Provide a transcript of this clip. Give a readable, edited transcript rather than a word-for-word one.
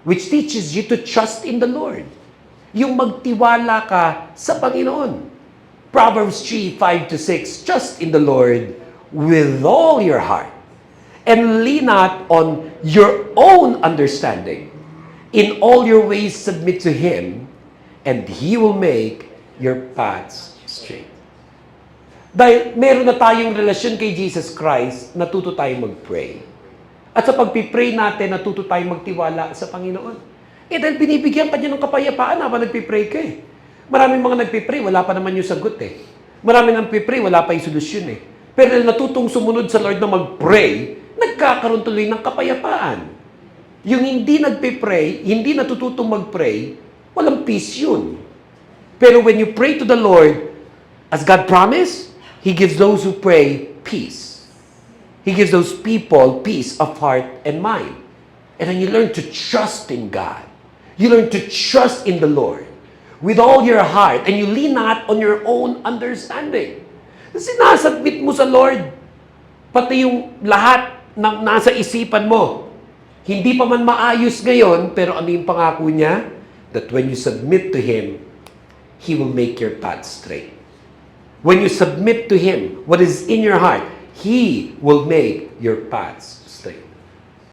which teaches you to trust in the Lord. Yung magtiwala ka sa Panginoon. Proverbs 3:5-6, trust in the Lord with all your heart, and lean not on your own understanding. In all your ways submit to Him, and He will make your paths straight. Dahil meron na tayong relasyon kay Jesus Christ, natuto tayong mag-pray. At sa pagpipray natin, natuto tayong magtiwala sa Panginoon. Dahil binibigyan ka niya ng kapayapaan habang nagpipray ka eh. Maraming mga nagpipray, wala pa naman yung sagot eh. Maraming nagpipray, wala pa yung solusyon eh. Pero dahil natutong sumunod sa Lord na mag-pray, nagkakaroon tuloy ng kapayapaan. Yung hindi nagpipray, hindi natututong mag-pray, walang peace yun. Pero when you pray to the Lord, as God promised, He gives those who pray peace. He gives those people peace of heart and mind. And then you learn to trust in God. You learn to trust in the Lord with all your heart, and you lean not on your own understanding. Sinasubmit mo sa Lord, pati yung lahat ng nasa isipan mo. Hindi pa man maayos ngayon, pero ano yung pangako niya? That when you submit to Him, He will make your path straight. When you submit to Him, what is in your heart, He will make your paths